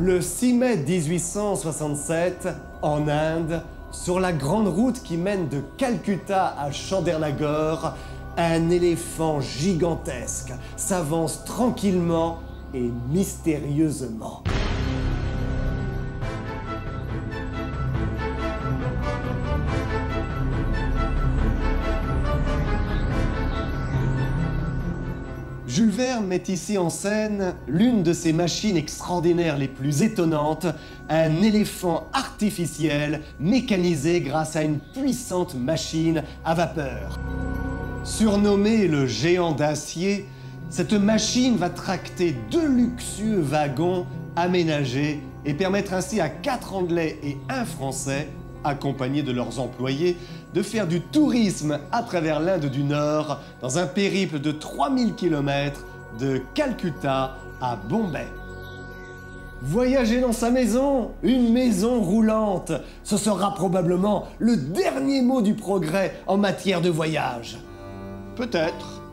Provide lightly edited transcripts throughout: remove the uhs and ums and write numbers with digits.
Le 6 mai 1867, en Inde, sur la grande route qui mène de Calcutta à Chandernagore, un éléphant gigantesque s'avance tranquillement et mystérieusement. Jules Verne met ici en scène l'une de ces machines extraordinaires les plus étonnantes, un éléphant artificiel mécanisé grâce à une puissante machine à vapeur. Surnommée le géant d'acier, cette machine va tracter 2 luxueux wagons aménagés et permettre ainsi à 4 Anglais et 1 Français, accompagnés de leurs employés, de faire du tourisme à travers l'Inde du Nord dans un périple de 3000 km de Calcutta à Bombay. Voyager dans sa maison, une maison roulante, ce sera probablement le dernier mot du progrès en matière de voyage. Peut-être,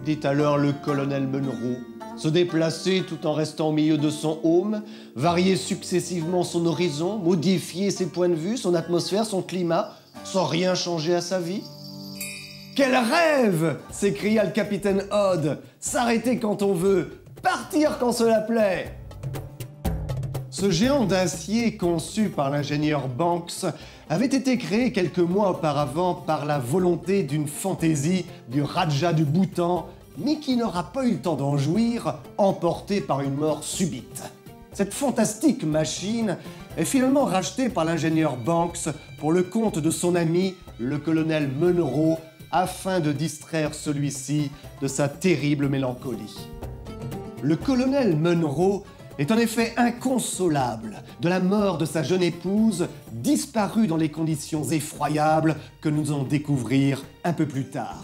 dit alors le colonel Munro, se déplacer tout en restant au milieu de son home, varier successivement son horizon, modifier ses points de vue, son atmosphère, son climat, sans rien changer à sa vie? Quel rêve! S'écria le capitaine Odd. S'arrêter quand on veut, partir quand cela plaît. Ce géant d'acier conçu par l'ingénieur Banks avait été créé quelques mois auparavant par la volonté d'une fantaisie du Raja du Bhoutan, mais qui n'aura pas eu le temps d'en jouir, emporté par une mort subite. Cette fantastique machine est finalement rachetée par l'ingénieur Banks pour le compte de son ami, le colonel Munro, afin de distraire celui-ci de sa terrible mélancolie. Le colonel Munro est en effet inconsolable de la mort de sa jeune épouse, disparue dans les conditions effroyables que nous allons découvrir un peu plus tard.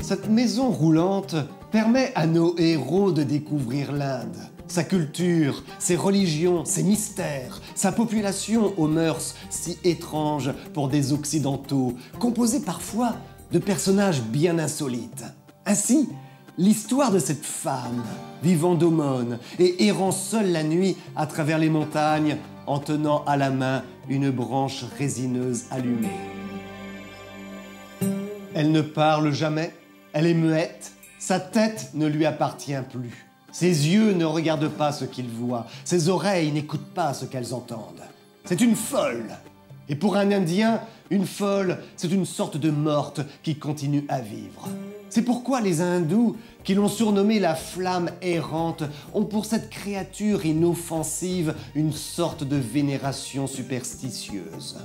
Cette maison roulante permet à nos héros de découvrir l'Inde, sa culture, ses religions, ses mystères, sa population aux mœurs si étranges pour des Occidentaux, composée parfois de personnages bien insolites. Ainsi, l'histoire de cette femme, vivant d'aumône et errant seule la nuit à travers les montagnes en tenant à la main une branche résineuse allumée. Elle ne parle jamais, elle est muette, sa tête ne lui appartient plus. Ses yeux ne regardent pas ce qu'ils voient, ses oreilles n'écoutent pas ce qu'elles entendent. C'est une folle. Et pour un Indien, une folle, c'est une sorte de morte qui continue à vivre. C'est pourquoi les hindous, qui l'ont surnommée la flamme errante, ont pour cette créature inoffensive une sorte de vénération superstitieuse.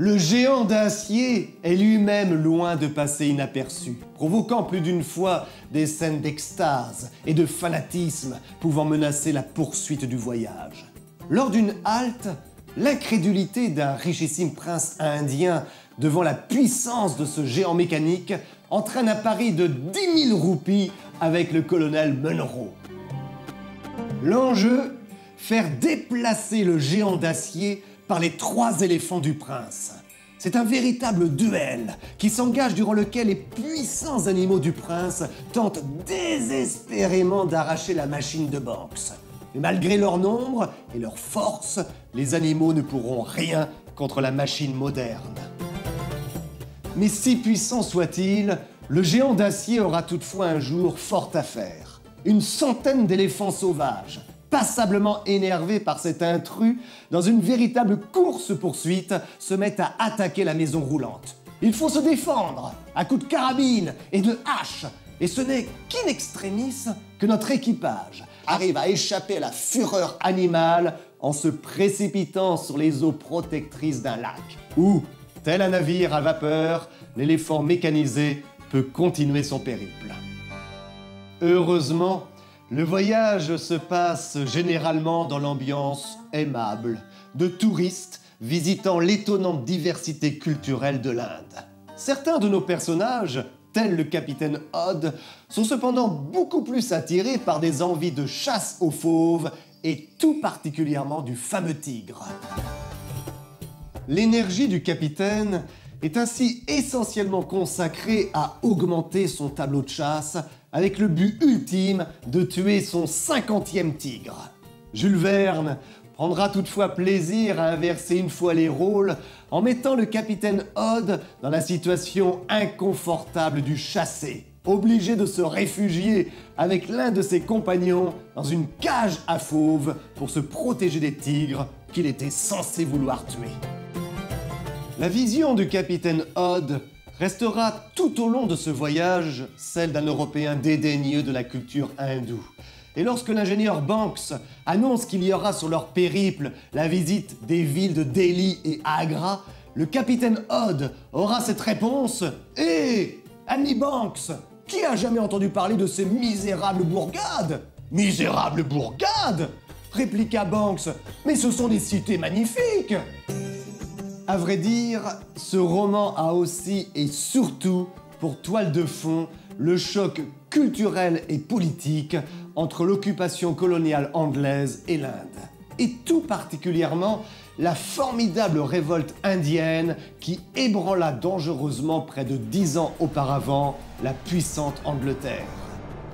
Le géant d'acier est lui-même loin de passer inaperçu, provoquant plus d'une fois des scènes d'extase et de fanatisme pouvant menacer la poursuite du voyage. Lors d'une halte, l'incrédulité d'un richissime prince indien devant la puissance de ce géant mécanique entraîne un pari de 10 000 roupies avec le colonel Munro. L'enjeu, faire déplacer le géant d'acier par les 3 éléphants du prince. C'est un véritable duel qui s'engage durant lequel les puissants animaux du prince tentent désespérément d'arracher la machine de Banks. Mais malgré leur nombre et leur force, les animaux ne pourront rien contre la machine moderne. Mais si puissant soit-il, le géant d'acier aura toutefois un jour fort à faire. Une centaine d'éléphants sauvages, passablement énervés par cet intrus, dans une véritable course-poursuite, se mettent à attaquer la maison roulante. Il faut se défendre, à coups de carabine et de hache, et ce n'est qu'in extremis que notre équipage arrive à échapper à la fureur animale en se précipitant sur les eaux protectrices d'un lac, où, tel un navire à vapeur, l'éléphant mécanisé peut continuer son périple. Heureusement, le voyage se passe généralement dans l'ambiance aimable de touristes visitant l'étonnante diversité culturelle de l'Inde. Certains de nos personnages, tels le capitaine Odd, sont cependant beaucoup plus attirés par des envies de chasse aux fauves et tout particulièrement du fameux tigre. L'énergie du capitaine est ainsi essentiellement consacrée à augmenter son tableau de chasse avec le but ultime de tuer son 50e tigre. Jules Verne prendra toutefois plaisir à inverser une fois les rôles en mettant le capitaine Odd dans la situation inconfortable du chassé, obligé de se réfugier avec l'un de ses compagnons dans une cage à fauves pour se protéger des tigres qu'il était censé vouloir tuer. La vision du capitaine Odd restera tout au long de ce voyage celle d'un Européen dédaigneux de la culture hindoue. Et lorsque l'ingénieur Banks annonce qu'il y aura sur leur périple la visite des villes de Delhi et Agra, le capitaine Odd aura cette réponse « Hé, ami Banks, qui a jamais entendu parler de ces misérables bourgades ?»« Misérables bourgades ?» répliqua Banks. « Mais ce sont des cités magnifiques !» À vrai dire, ce roman a aussi et surtout pour toile de fond le choc culturel et politique entre l'occupation coloniale anglaise et l'Inde. Et tout particulièrement la formidable révolte indienne qui ébranla dangereusement près de 10 ans auparavant la puissante Angleterre.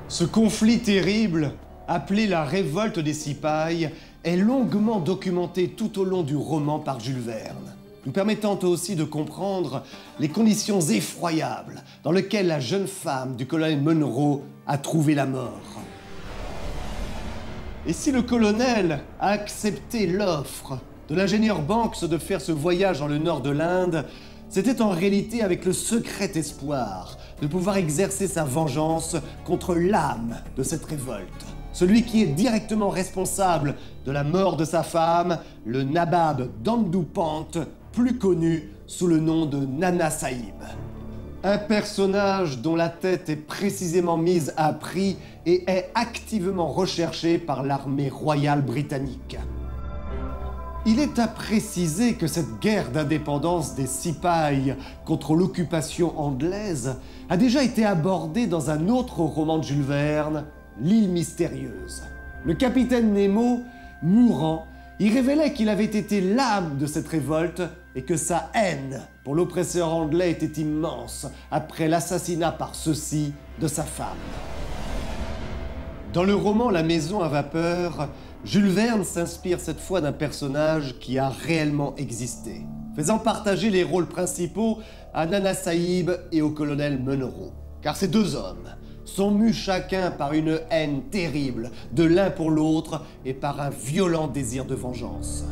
Ce conflit terrible, appelé la révolte des Sipahs, est longuement documenté tout au long du roman par Jules Verne, nous permettant aussi de comprendre les conditions effroyables dans lesquelles la jeune femme du colonel Munro a trouvé la mort. Et si le colonel a accepté l'offre de l'ingénieur Banks de faire ce voyage dans le nord de l'Inde, c'était en réalité avec le secret espoir de pouvoir exercer sa vengeance contre l'âme de cette révolte. Celui qui est directement responsable de la mort de sa femme, le nabab d'Andupant, plus connu sous le nom de Nana Sahib. Un personnage dont la tête est précisément mise à prix et est activement recherché par l'armée royale britannique. Il est à préciser que cette guerre d'indépendance des Sipahs contre l'occupation anglaise a déjà été abordée dans un autre roman de Jules Verne, L'île mystérieuse. Le capitaine Nemo, mourant, y révélait qu'il avait été l'âme de cette révolte et que sa haine pour l'oppresseur anglais était immense après l'assassinat par ceux-ci de sa femme. Dans le roman La maison à vapeur, Jules Verne s'inspire cette fois d'un personnage qui a réellement existé, faisant partager les rôles principaux à Nana Sahib et au colonel Munro. Car ces deux hommes sont mus chacun par une haine terrible de l'un pour l'autre et par un violent désir de vengeance.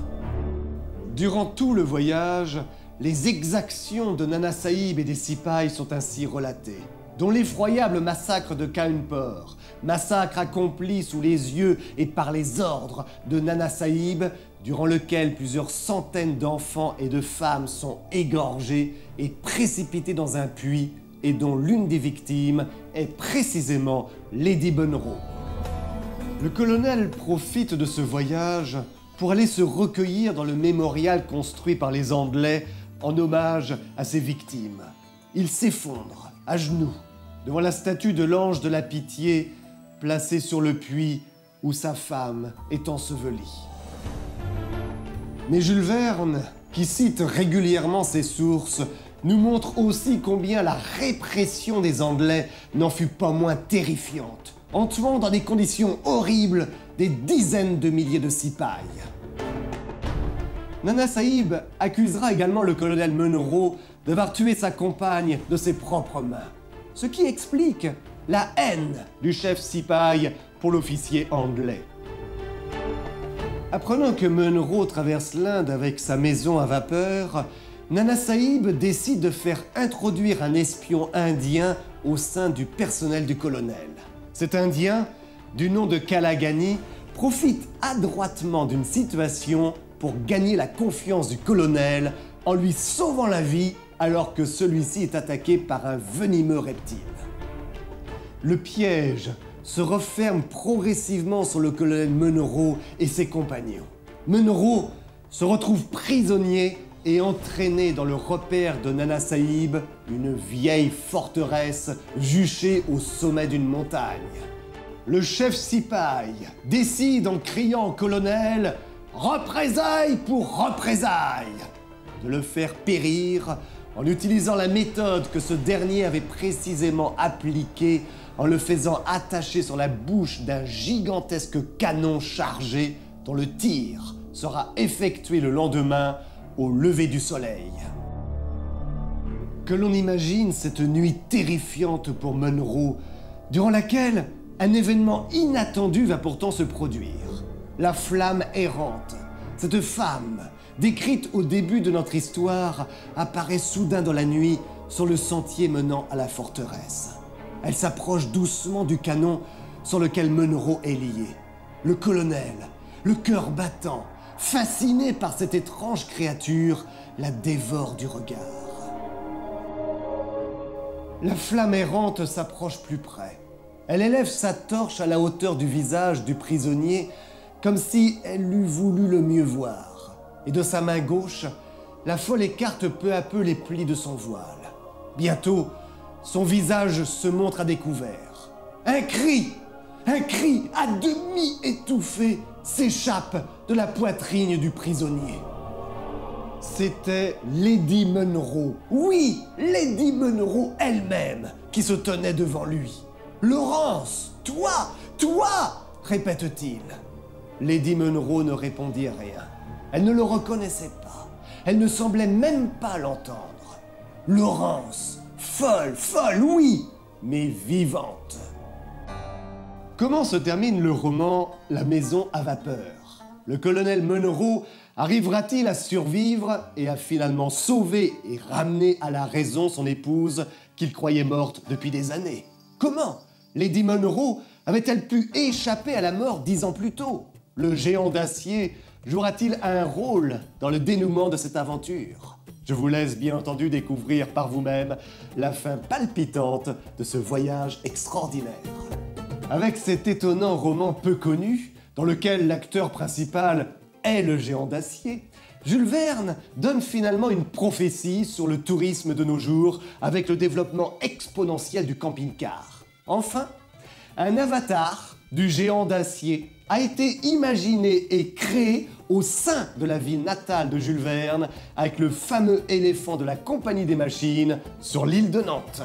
Durant tout le voyage, les exactions de Nana Sahib et des Sipahs sont ainsi relatées, dont l'effroyable massacre de Cawnpore, massacre accompli sous les yeux et par les ordres de Nana Sahib, durant lequel plusieurs centaines d'enfants et de femmes sont égorgés et précipités dans un puits, et dont l'une des victimes est précisément Lady Munro. Le colonel profite de ce voyage pour aller se recueillir dans le mémorial construit par les Anglais en hommage à ses victimes. Il s'effondre, à genoux, devant la statue de l'ange de la pitié placée sur le puits où sa femme est ensevelie. Mais Jules Verne, qui cite régulièrement ses sources, nous montre aussi combien la répression des Anglais n'en fut pas moins terrifiante, en tuant dans des conditions horribles des dizaines de milliers de Sipahs. Nana Sahib accusera également le colonel Munro d'avoir tué sa compagne de ses propres mains, ce qui explique la haine du chef Sipahi pour l'officier anglais. Apprenant que Munro traverse l'Inde avec sa maison à vapeur, Nana Sahib décide de faire introduire un espion indien au sein du personnel du colonel. Cet Indien, du nom de Kalagani, profite adroitement d'une situation pour gagner la confiance du colonel en lui sauvant la vie alors que celui-ci est attaqué par un venimeux reptile. Le piège se referme progressivement sur le colonel Munro et ses compagnons. Munro se retrouve prisonnier et entraîné dans le repère de Nana Sahib, une vieille forteresse juchée au sommet d'une montagne. Le chef Sipahi décide en criant au colonel « Représailles pour représailles !» de le faire périr en utilisant la méthode que ce dernier avait précisément appliquée en le faisant attacher sur la bouche d'un gigantesque canon chargé dont le tir sera effectué le lendemain au lever du soleil. Que l'on imagine cette nuit terrifiante pour Munro, durant laquelle un événement inattendu va pourtant se produire. La flamme errante, cette femme, décrite au début de notre histoire, apparaît soudain dans la nuit sur le sentier menant à la forteresse. Elle s'approche doucement du canon sur lequel Munro est lié. Le colonel, le cœur battant, fasciné par cette étrange créature, la dévore du regard. La flamme errante s'approche plus près. Elle élève sa torche à la hauteur du visage du prisonnier, comme si elle eût voulu le mieux voir. Et de sa main gauche, la folle écarte peu à peu les plis de son voile. Bientôt, son visage se montre à découvert. Un cri à demi étouffé s'échappe de la poitrine du prisonnier. C'était Lady Munro. Oui, Lady Munro elle-même qui se tenait devant lui. « Laurence, toi !» répète-t-il. Lady Munro ne répondit rien. Elle ne le reconnaissait pas. Elle ne semblait même pas l'entendre. Laurence, folle, oui, mais vivante. Comment se termine le roman « La maison à vapeur » ? Le colonel Munro arrivera-t-il à survivre et à finalement sauver et ramener à la raison son épouse qu'il croyait morte depuis des années ? Comment Lady Munro avait-elle pu échapper à la mort 10 ans plus tôt ? Le géant d'acier jouera-t-il un rôle dans le dénouement de cette aventure ? Je vous laisse bien entendu découvrir par vous-même la fin palpitante de ce voyage extraordinaire. Avec cet étonnant roman peu connu, dans lequel l'acteur principal est le géant d'acier, Jules Verne donne finalement une prophétie sur le tourisme de nos jours avec le développement exponentiel du camping-car. Enfin, un avatar du géant d'acier a été imaginé et créé au sein de la ville natale de Jules Verne avec le fameux éléphant de la Compagnie des Machines sur l'île de Nantes.